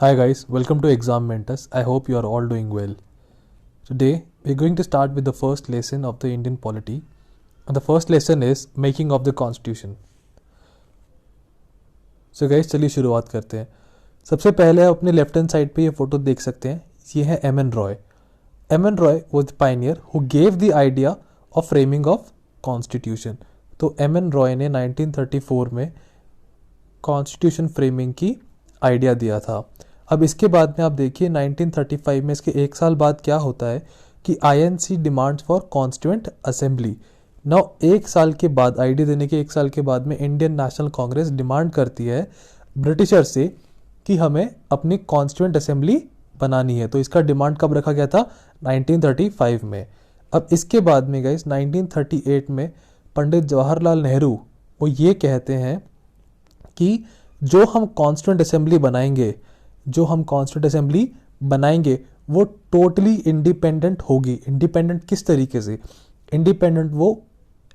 Hi guys, welcome to Exam Mentors. I hope you are all doing well. Today we're going to start with the first lesson of the Indian polity. And the first lesson is making of the constitution. So guys चलिए शुरुआत करते हैं. सबसे पहले आप अपने left hand side पे ये फोटो देख सकते हैं. ये है M.N.. Roy. M.N.. Roy was the pioneer who gave the idea of framing of constitution. तो एम.एन. रॉय ने 1934 में कॉन्स्टिट्यूशन फ्रेमिंग की आइडिया दिया था. अब इसके बाद में आप देखिए 1935 में इसके एक साल बाद क्या होता है कि INC demands for constituent assembly. Now एक साल के बाद, आइडिया देने के एक साल के बाद में इंडियन नेशनल कांग्रेस डिमांड करती है ब्रिटिशर से कि हमें अपनी कॉन्स्टिट्यूएंट असेंबली बनानी है. तो इसका डिमांड कब रखा गया था? 1935 में. अब इसके बाद में गाइस 1938 में पंडित जवाहरलाल नेहरू वो ये कहते हैं कि जो हम कॉन्स्टिट्यूएंट असेंबली बनाएंगे वो टोटली इंडिपेंडेंट होगी. इंडिपेंडेंट किस तरीके से? इंडिपेंडेंट वो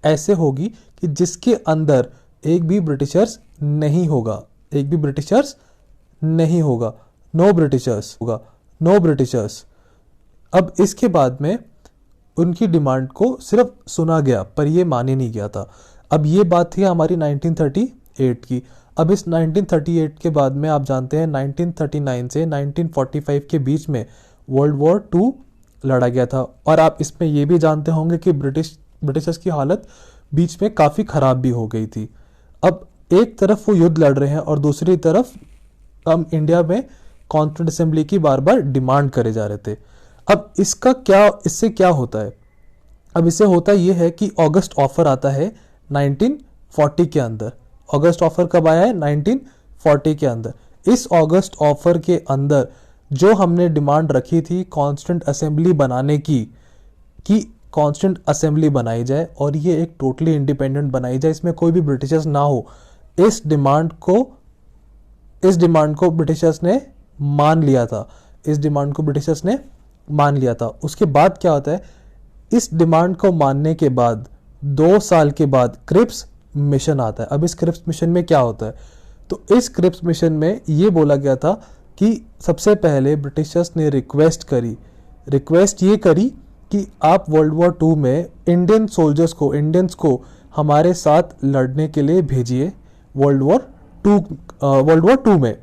ऐसे होगी कि जिसके अंदर एक भी ब्रिटिशर्स नहीं होगा. No Britishers. अब इसके बाद में उनकी डिमांड को सिर्फ सुना गया पर ये माने नहीं गया था. अब ये बात थी हमारी 1938 की. अब इस 1938 के बाद में आप जानते हैं 1939 से 1945 के बीच में वर्ल्ड वॉर 2 लड़ा गया था. और आप इसमें ये भी जानते होंगे कि ब्रिटिशर्स की हालत बीच में काफ़ी ख़राब भी हो गई थी. अब एक तरफ वो युद्ध लड़ रहे हैं और दूसरी तरफ हम इंडिया में कॉन्स्टिट्यूएंट असेंबली की बार बार डिमांड करे जा रहे थे. अब इससे क्या होता है? अब इससे होता ये है कि ऑगस्ट ऑफर आता है 1940 के अंदर. अगस्त ऑफर कब आया है? 1940 के अंदर. इस अगस्त ऑफर के अंदर जो हमने डिमांड रखी थी कॉन्स्टिट्यूएंट असेंबली बनाने की, कि कॉन्स्टिट्यूएंट असेंबली बनाई जाए और ये एक टोटली इंडिपेंडेंट बनाई जाए, इसमें कोई भी ब्रिटिशर्स ना हो, इस डिमांड को ब्रिटिशर्स ने मान लिया था. उसके बाद क्या होता है? इस डिमांड को मानने के बाद 2 साल के बाद क्रिप्स मिशन आता है. अब इस क्रिप्स मिशन में क्या होता है? तो इस क्रिप्स मिशन में ये बोला गया था कि सबसे पहले ब्रिटिशर्स ने रिक्वेस्ट ये करी कि आप वर्ल्ड वॉर 2 में इंडियंस को हमारे साथ लड़ने के लिए भेजिए वर्ल्ड वॉर 2 में.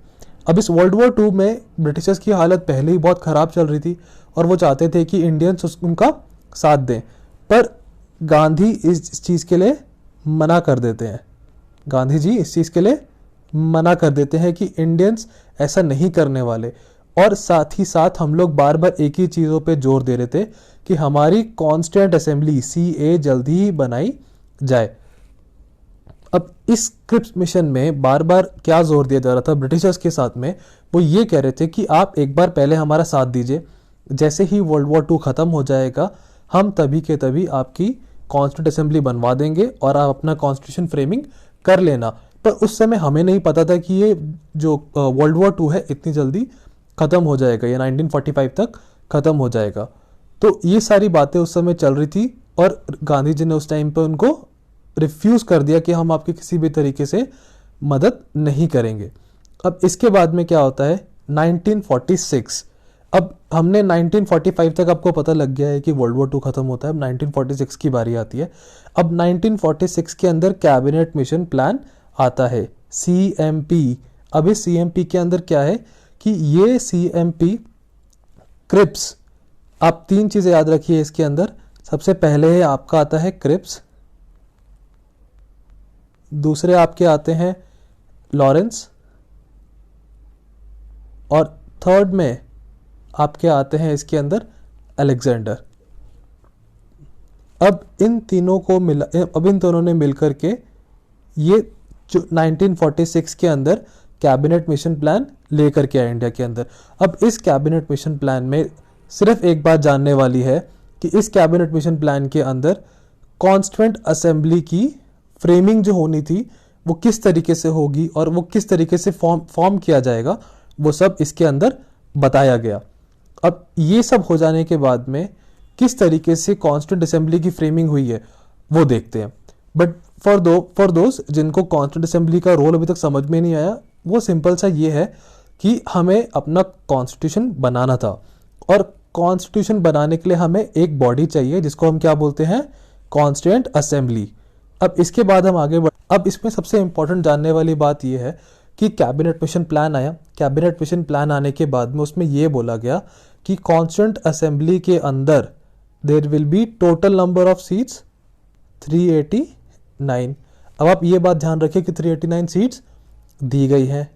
अब इस वर्ल्ड वॉर 2 में ब्रिटिशर्स की हालत पहले ही बहुत ख़राब चल रही थी और वो चाहते थे कि इंडियंस उनका साथ दें, पर गांधी इस चीज़ के लिए मना कर देते हैं कि इंडियंस ऐसा नहीं करने वाले. और साथ ही साथ हम लोग बार बार एक ही चीज़ों पे जोर दे रहे थे कि हमारी कॉन्स्टिट्यूएंट असेंबली CA जल्दी ही बनाई जाए. अब इस क्रिप्स मिशन में बार बार क्या जोर दिया जा रहा था ब्रिटिशर्स के साथ में? वो ये कह रहे थे कि आप एक बार पहले हमारा साथ दीजिए, जैसे ही वर्ल्ड वॉर 2 ख़त्म हो जाएगा हम तभी के तभी आपकी कॉन्स्टिट्यूएंट असेंबली बनवा देंगे और आप अपना कॉन्स्टिट्यूशन फ्रेमिंग कर लेना. पर उस समय हमें नहीं पता था कि ये जो वर्ल्ड वॉर 2 है इतनी जल्दी ख़त्म हो जाएगा, ये 1945 तक ख़त्म हो जाएगा. तो ये सारी बातें उस समय चल रही थी और गांधी जी ने उस टाइम पे उनको रिफ्यूज़ कर दिया कि हम आपकी किसी भी तरीके से मदद नहीं करेंगे. अब इसके बाद में क्या होता है? 1946. अब हमने 1945 तक आपको पता लग गया है कि वर्ल्ड वॉर 2 ख़त्म होता है. अब 1946 की बारी आती है. अब 1946 के अंदर कैबिनेट मिशन प्लान आता है, CMP. अब इस CMP के अंदर क्या है कि ये CMP क्रिप्स, आप 3 चीज़ें याद रखिए इसके अंदर. सबसे पहले है आपका आता है क्रिप्स, दूसरे आपके आते हैं लॉरेंस और थर्ड में आपके आते हैं इसके अंदर अलेक्जेंडर. अब इन तीनों ने मिलकर के ये जो 1946 के अंदर कैबिनेट मिशन प्लान लेकर के आए इंडिया के अंदर. अब इस कैबिनेट मिशन प्लान में सिर्फ एक बात जानने वाली है कि इस कैबिनेट मिशन प्लान के अंदर कॉन्स्टिट्यूएंट असेंबली की फ्रेमिंग जो होनी थी वो किस तरीके से होगी और वो किस तरीके से फॉर्म किया जाएगा, वो सब इसके अंदर बताया गया. अब ये सब हो जाने के बाद में किस तरीके से कॉन्स्टिट्यूएंट असेंबली की फ्रेमिंग हुई है वो देखते हैं. बट फॉर दोज जिनको कॉन्स्टिट्यूएंट असेंबली का रोल अभी तक समझ में नहीं आया, वो सिंपल सा ये है कि हमें अपना कॉन्स्टिट्यूशन बनाना था, और कॉन्स्टिट्यूशन बनाने के लिए हमें एक बॉडी चाहिए जिसको हम क्या बोलते हैं, कॉन्स्टिट्यूएंट असेंबली। अब इसके बाद हम आगे अब इसमें सबसे इंपॉर्टेंट जानने वाली बात यह है कि कैबिनेट मिशन प्लान आया। कैबिनेट मिशन प्लान आने के बाद में उसमें यह बोला गया कि कॉन्स्टिट्यूएंट असेंबली के अंदर there will be total number of seats 389। अब आप ये बात ध्यान रखिए कि 389 सीट्स दी गई हैं।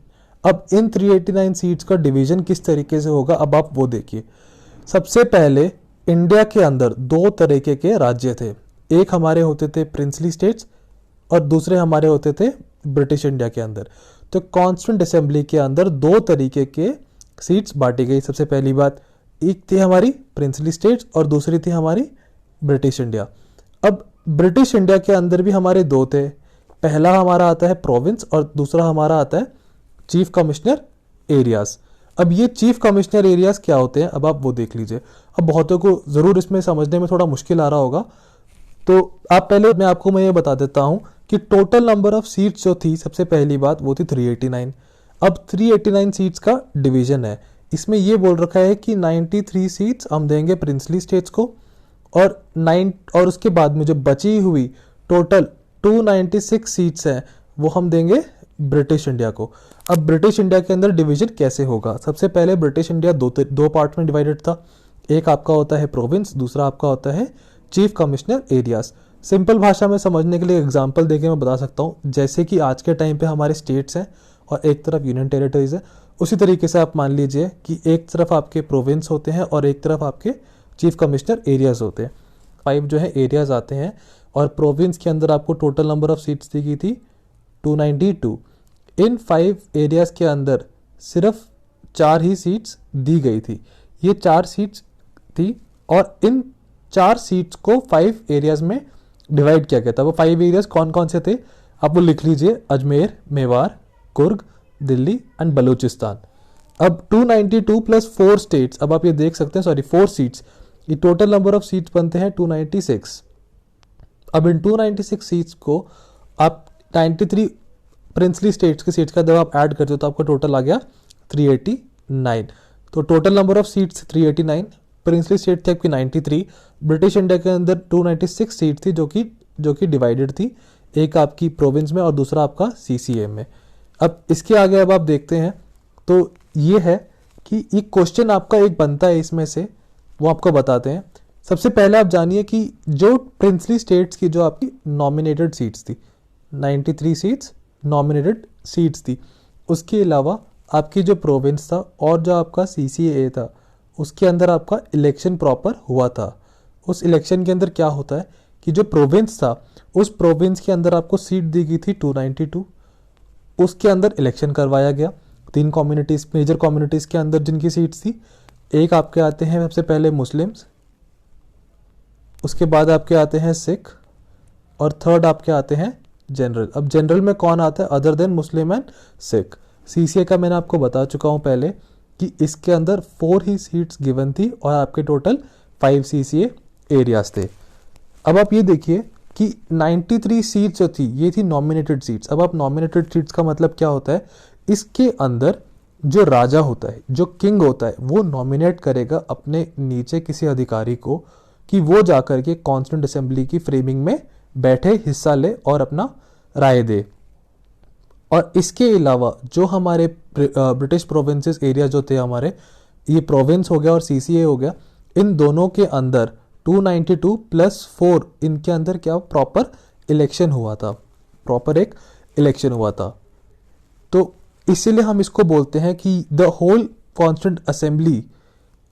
अब इन 389 सीट्स का डिवीजन किस तरीके से होगा, अब आप वो देखिए। सबसे पहले इंडिया के अंदर दो तरीके के राज्य थे, एक हमारे होते थे प्रिंसली स्टेट्स और दूसरे हमारे होते थे ब्रिटिश इंडिया के अंदर। तो कॉन्स्टिट्यूएंट असेंबली के अंदर दो तरीके के सीट्स बांटी गई। सबसे पहली बात, एक थी हमारी प्रिंसली स्टेट्स और दूसरी थी हमारी ब्रिटिश इंडिया। अब ब्रिटिश इंडिया के अंदर भी हमारे दो थे, पहला हमारा आता है प्रोविंस और दूसरा हमारा आता है चीफ कमिश्नर एरियाज। अब ये चीफ कमिश्नर एरियाज क्या होते हैं, अब आप वो देख लीजिए। अब बहुतों को ज़रूर इसमें समझने में थोड़ा मुश्किल आ रहा होगा, तो आप पहले मैं ये बता देता हूँ कि टोटल नंबर ऑफ सीट्स जो थी, सबसे पहली बात वो थी 389। अब 389 सीट्स का डिवीजन है, इसमें ये बोल रखा है कि 93 सीट्स हम देंगे प्रिंसली स्टेट्स को और उसके बाद में जो बची हुई टोटल 296 सीट्स हैं वो हम देंगे ब्रिटिश इंडिया को। अब ब्रिटिश इंडिया के अंदर डिवीजन कैसे होगा, सबसे पहले ब्रिटिश इंडिया दो पार्ट में डिवाइडेड था, एक आपका होता है प्रोविंस, दूसरा आपका होता है चीफ कमिश्नर एरियाज। सिंपल भाषा में समझने के लिए एग्जांपल देके मैं बता सकता हूँ, जैसे कि आज के टाइम पे हमारे स्टेट्स हैं और एक तरफ यूनियन टेरिटरीज है, उसी तरीके से आप मान लीजिए कि एक तरफ आपके प्रोविंस होते हैं और एक तरफ आपके चीफ कमिश्नर एरियाज होते हैं। 5 जो है एरियाज आते हैं, और प्रोविंस के अंदर आपको टोटल नंबर ऑफ सीट्स दी गई थी 292। इन 5 एरियाज के अंदर सिर्फ 4 ही सीट्स दी गई थी, ये 4 सीट्स थी, और इन 4 सीट्स को 5 एरियाज में डिवाइड किया गया था। वो 5 एरियाज कौन कौन से थे, आप वो लिख लीजिए, अजमेर, मेवाड़, कुर्ग, दिल्ली एंड बलूचिस्तान। अब 292 प्लस 4 स्टेट्स, अब आप ये देख सकते हैं, सॉरी 4 सीट्स, ये टोटल नंबर ऑफ सीट्स बनते हैं 296। अब इन 296 सीट्स को आप 93 प्रिंसली स्टेट्स की सीट्स का जब आप ऐड करते हो तो आपका टोटल आ गया 389। तो total number of seats 389, princely state थे आपकी 93, ब्रिटिश इंडिया के अंदर 296 सीट थी जो कि डिवाइडेड थी, एक आपकी प्रोविंस में और दूसरा आपका सीसीए में। अब इसके आगे अब आप देखते हैं तो ये है कि एक क्वेश्चन आपका एक बनता है इसमें से, वो आपको बताते हैं। सबसे पहले आप जानिए कि जो प्रिंसली स्टेट्स की जो आपकी नॉमिनेटेड सीट्स थी, 93 सीट्स नॉमिनेटेड सीट्स थी, उसके अलावा आपकी जो प्रोविंस था और जो आपका सीसीए था उसके अंदर आपका इलेक्शन प्रॉपर हुआ था। उस इलेक्शन के अंदर क्या होता है कि जो प्रोविंस था उस प्रोविंस के अंदर आपको सीट दी गई थी 292, उसके अंदर इलेक्शन करवाया गया। 3 कम्युनिटीज़, मेजर कम्युनिटीज़ के अंदर जिनकी सीट्स थी, एक आपके आते हैं सबसे पहले मुस्लिम्स, उसके बाद आपके आते हैं सिख, और थर्ड आपके आते हैं जनरल। अब जनरल में कौन आता है other than Muslim and Sikh. CCA का मैंने आपको बता चुका हूँ पहले कि इसके अंदर 4 ही सीट्स गिवन थी और आपके टोटल 5 सीसीए एरियाज थे। अब आप ये देखिए कि 93 सीट्स जो थी ये थी नॉमिनेटेड सीट्स। अब आप नॉमिनेटेड सीट्स का मतलब क्या होता है, इसके अंदर जो राजा होता है, जो किंग होता है, वो नॉमिनेट करेगा अपने नीचे किसी अधिकारी को कि वो जाकर के कॉन्स्टिट्यूएंट असेंबली की फ्रेमिंग में बैठे, हिस्सा ले और अपना राय दे। और इसके अलावा जो हमारे ब्रिटिश प्रोविंसेस एरिया जो थे हमारे, ये प्रोविंस हो गया और सीसीए हो गया, इन दोनों के अंदर 292 प्लस 4 इनके अंदर क्या प्रॉपर इलेक्शन हुआ था, प्रॉपर एक इलेक्शन हुआ था। तो इसीलिए हम इसको बोलते हैं कि the whole constituent assembly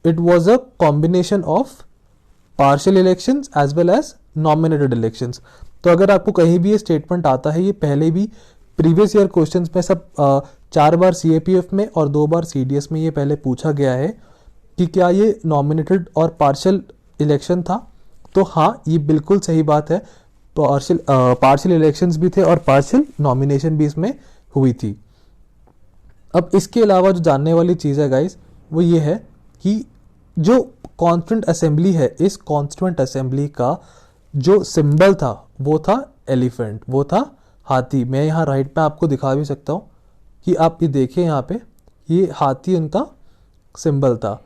it was a combination of partial elections as well as nominated elections. तो अगर आपको कहीं भी ये स्टेटमेंट आता है, ये पहले भी प्रीवियस ईयर क्वेश्चंस में सब 4 बार सीएपीएफ में और 2 बार सीडीएस में ये पहले पूछा गया है कि क्या ये नॉमिनेटेड और पार्शियल इलेक्शन था। तो हाँ, ये बिल्कुल सही बात है, पार्शियल इलेक्शंस भी थे और पार्शियल नॉमिनेशन भी इसमें हुई थी। अब इसके अलावा जो जानने वाली चीज़ है गाइस, वो ये है कि जो कॉन्स्टिट्यूएंट असेंबली है, इस कॉन्स्टिट्यूएंट असेंबली का जो सिंबल था वो था एलिफेंट, वो था हाथी। मैं यहाँ राइट पे आपको दिखा भी सकता हूँ कि आप ये देखिए यहाँ पे ये हाथी उनका सिंबल था।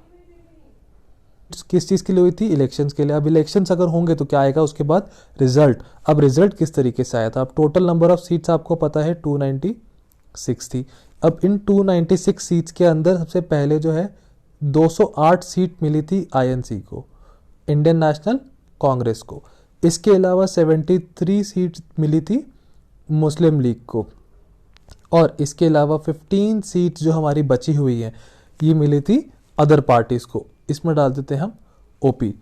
किस चीज़ के लिए हुई थी? इलेक्शंस के लिए। अब इलेक्शंस अगर होंगे तो क्या आएगा उसके बाद? रिजल्ट। अब रिजल्ट किस तरीके से आया था? अब टोटल नंबर ऑफ सीट्स आपको पता है 296 थी। अब इन 296 सीट्स के अंदर सबसे पहले जो है 208 सीट मिली थी आईएनसी को, इंडियन नेशनल कांग्रेस को। इसके अलावा 73 सीट मिली थी मुस्लिम लीग को, और इसके अलावा 15 सीट जो हमारी बची हुई हैं ये मिली थी अदर पार्टीज़ को। इसमें डाल देते हैं हम ओपी।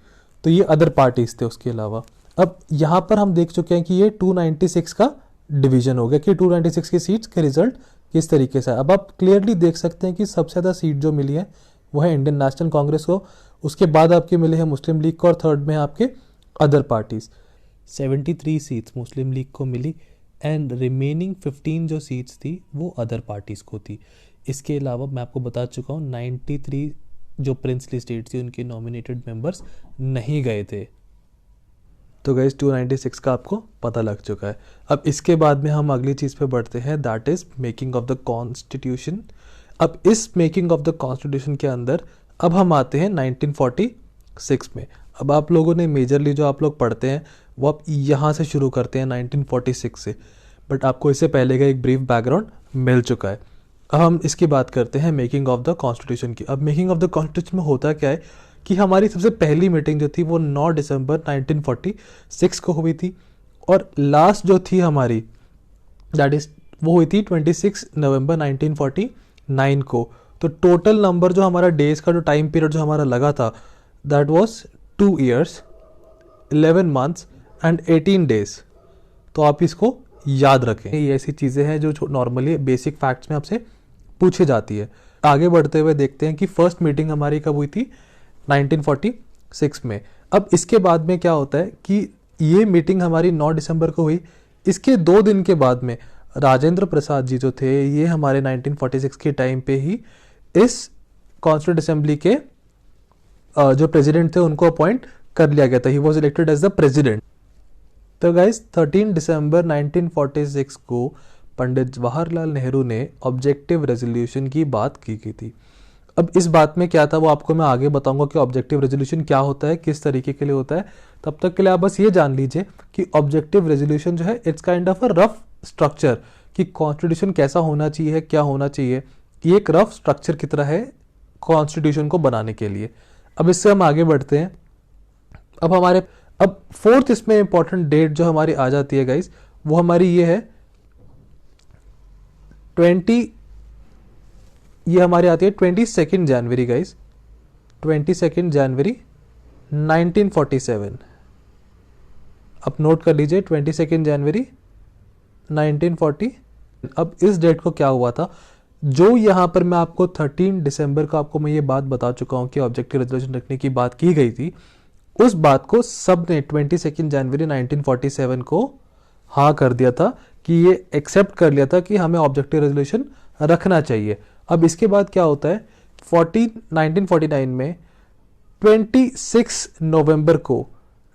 तो ये अदर पार्टीज़ थे उसके अलावा। अब यहाँ पर हम देख चुके हैं कि ये 296 का डिवीजन हो गया कि 296 की सीट्स के रिजल्ट किस तरीके से। अब आप क्लियरली देख सकते हैं कि सबसे ज़्यादा सीट जो मिली है वो है इंडियन नेशनल कांग्रेस को, उसके बाद आपके मिले हैं मुस्लिम लीग को, और थर्ड में है आपके अदर पार्टीज़। 73 सीट्स मुस्लिम लीग को मिली एंड रिमेनिंग 15 जो सीट्स थी वो अदर पार्टीज़ को थी। इसके अलावा मैं आपको बता चुका हूँ 93 जो प्रिंसली स्टेट थी उनके नॉमिनेटेड मेंबर्स नहीं गए थे। तो गाइस 296 का आपको पता लग चुका है। अब इसके बाद में हम अगली चीज़ पे बढ़ते हैं, that is making of the constitution. अब इस मेकिंग ऑफ द कॉन्स्टिट्यूशन के अंदर अब हम आते हैं 1946 में। अब आप लोगों ने मेजरली जो आप लोग पढ़ते हैं वो आप यहाँ से शुरू करते हैं 1946 से, बट आपको इससे पहले का एक ब्रीफ बैकग्राउंड मिल चुका है। अब हम इसकी बात करते हैं मेकिंग ऑफ द कॉन्स्टिट्यूशन की। अब मेकिंग ऑफ द कॉन्स्टिट्यूशन में होता क्या है कि हमारी सबसे पहली मीटिंग जो थी वो 9 दिसंबर 1946 को हुई थी, और लास्ट जो थी हमारी दैट इज वो हुई थी 26 नवंबर 1949 को। तो टोटल नंबर जो हमारा डेज का जो टाइम पीरियड जो हमारा लगा था that was 2 years 11 months and 18 days। तो आप इसको याद रखें, ये ऐसी चीज़ें हैं जो नॉर्मली बेसिक फैक्ट्स में आपसे पूछी जाती है। आगे बढ़ते हुए देखते हैं कि फर्स्ट मीटिंग हमारी कब हुई थी 1946 में। अब इसके बाद में क्या होता है कि ये मीटिंग हमारी 9 दिसंबर को हुई। इसके 2 दिन के बाद में राजेंद्र प्रसाद जी जो थे ये हमारे 1946 के टाइम पे ही इस कॉन्स्टिट्यूंट असेंबली के जो प्रेसिडेंट थे उनको अपॉइंट कर लिया गया था। He was elected as the president. तो गाइज 13 दिसंबर 1946 को पंडित जवाहरलाल नेहरू ने ऑब्जेक्टिव रेजोल्यूशन की बात की गई थी। अब इस बात में क्या था वो आपको मैं आगे बताऊंगा कि ऑब्जेक्टिव रेजोल्यूशन क्या होता है, किस तरीके के लिए होता है। तब तक के लिए आप बस ये जान लीजिए कि ऑब्जेक्टिव रेजोल्यूशन जो है it's kind of a rough structure कि कॉन्स्टिट्यूशन कैसा होना चाहिए, क्या होना चाहिए। ये एक रफ स्ट्रक्चर की तरह है कॉन्स्टिट्यूशन को बनाने के लिए। अब इससे हम आगे बढ़ते हैं। अब फोर्थ इसमें इंपॉर्टेंट डेट जो हमारी आ जाती है गाइज वो हमारी ये है 22 जनवरी गाइज, 22 जनवरी 1947। अब नोट कर लीजिए 22 जनवरी 1940। अब इस डेट को क्या हुआ था, जो यहाँ पर मैं आपको 13 दिसंबर को आपको मैं ये बात बता चुका हूँ कि ऑब्जेक्टिव रेजोल्यूशन रखने की बात की गई थी, उस बात को सब ने 22 जनवरी 1947 को हाँ कर दिया था कि ये एक्सेप्ट कर लिया था कि हमें ऑब्जेक्टिव रेजोल्यूशन रखना चाहिए। अब इसके बाद क्या होता है 1949 में 26 नवंबर को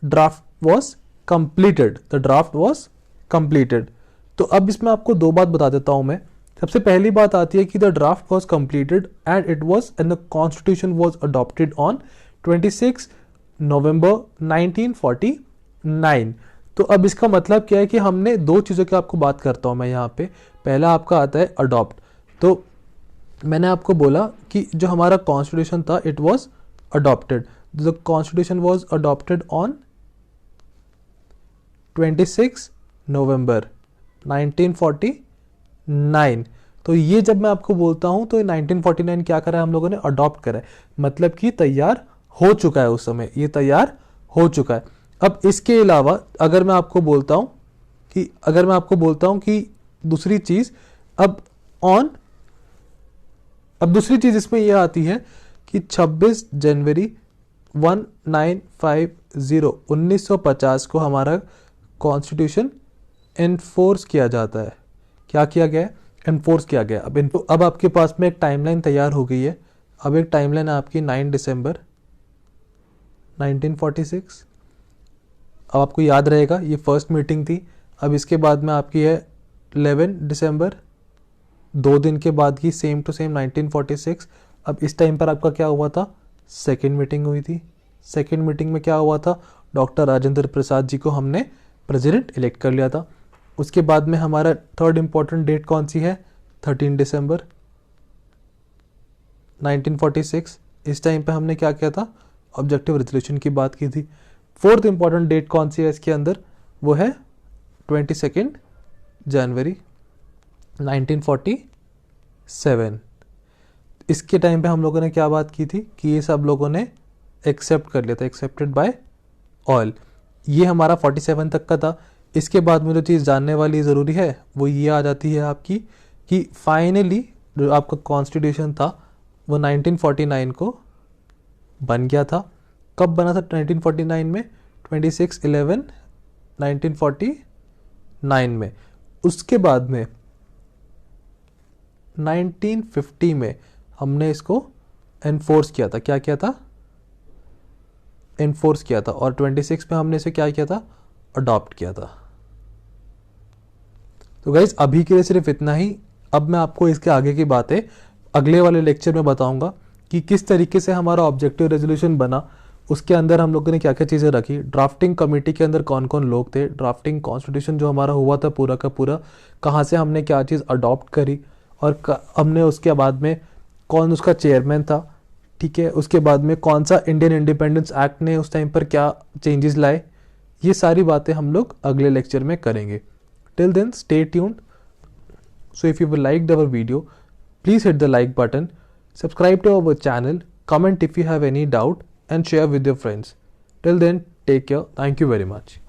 draft was completed, the draft was completed. तो अब इसमें आपको 2 बात बता देता हूं मैं। सबसे पहली बात आती है कि the draft was completed and it was and the constitution was adopted on 26 नवंबर 1949। तो अब इसका मतलब क्या है कि हमने 2 चीज़ों की आपको बात करता हूं मैं यहाँ पे। पहला आपका आता है अडॉप्ट। तो मैंने आपको बोला कि जो हमारा कॉन्स्टिट्यूशन था it was adopted, the constitution was adopted on 26 नवंबर 1949। तो ये जब मैं आपको बोलता हूं तो 1949 क्या करा है हम लोगों ने, अडॉप्ट करा है, मतलब कि तैयार हो चुका है, उस समय ये तैयार हो चुका है। अब इसके अलावा अगर मैं आपको बोलता हूं कि दूसरी चीज अब दूसरी चीज इसमें यह आती है कि 26 जनवरी 1950 को हमारा कॉन्स्टिट्यूशन एनफोर्स किया जाता है। क्या किया गया है? एनफोर्स किया गया। अब आपके पास में एक टाइमलाइन तैयार हो गई है। अब एक टाइमलाइन है आपकी 9 दिसंबर 1946। अब आपको याद रहेगा ये फर्स्ट मीटिंग थी। अब इसके बाद में आपकी है 11 दिसंबर 2 दिन के बाद की सेम टू सेम 1946। अब इस टाइम पर आपका क्या हुआ था, सेकेंड मीटिंग हुई थी। सेकेंड मीटिंग में क्या हुआ था, डॉक्टर राजेंद्र प्रसाद जी को हमने प्रेसिडेंट इलेक्ट कर लिया था। उसके बाद में हमारा थर्ड इंपॉर्टेंट डेट कौन सी है, 13 दिसंबर 1946। इस टाइम पे हमने क्या किया था, ऑब्जेक्टिव रेजोल्यूशन की बात की थी। फोर्थ इंपॉर्टेंट डेट कौन सी है इसके अंदर, वो है 22 जनवरी 1947। इसके टाइम पे हम लोगों ने क्या बात की थी कि ये सब लोगों ने एक्सेप्ट कर लिया था, एक्सेप्टेड बाय ऑल। ये हमारा 47 तक का था। इसके बाद में जो चीज़ जानने वाली ज़रूरी है वो ये आ जाती है आपकी कि फाइनली जो आपका कॉन्स्टिट्यूशन था वो 1949 को बन गया था। कब बना था 1949 में, 26/11/1949 में। उसके बाद में 1950 में हमने इसको एनफोर्स किया था। क्या किया था, एनफोर्स किया था। और 26 में हमने इसे क्या किया था, अडॉप्ट किया था। तो गाइज अभी के लिए सिर्फ इतना ही। अब मैं आपको इसके आगे की बातें अगले वाले लेक्चर में बताऊंगा कि किस तरीके से हमारा ऑब्जेक्टिव रेजोल्यूशन बना, उसके अंदर हम लोगों ने क्या क्या चीज़ें रखी, ड्राफ्टिंग कमेटी के अंदर कौन कौन लोग थे, ड्राफ्टिंग कॉन्स्टिट्यूशन जो हमारा हुआ था पूरा का पूरा, कहाँ से हमने क्या चीज़ अडॉप्ट करी, और हमने उसके बाद में कौन उसका चेयरमैन था, ठीक है। उसके बाद में कौन सा इंडियन इंडिपेंडेंस एक्ट ने उस टाइम पर क्या चेंजेस लाए। ये सारी बातें हम लोग अगले लेक्चर में करेंगे। Till then stay tuned. So if you liked our video, please hit the like button, subscribe to our channel, comment if you have any doubt, and share with your friends. Till then, take care. Thank you very much.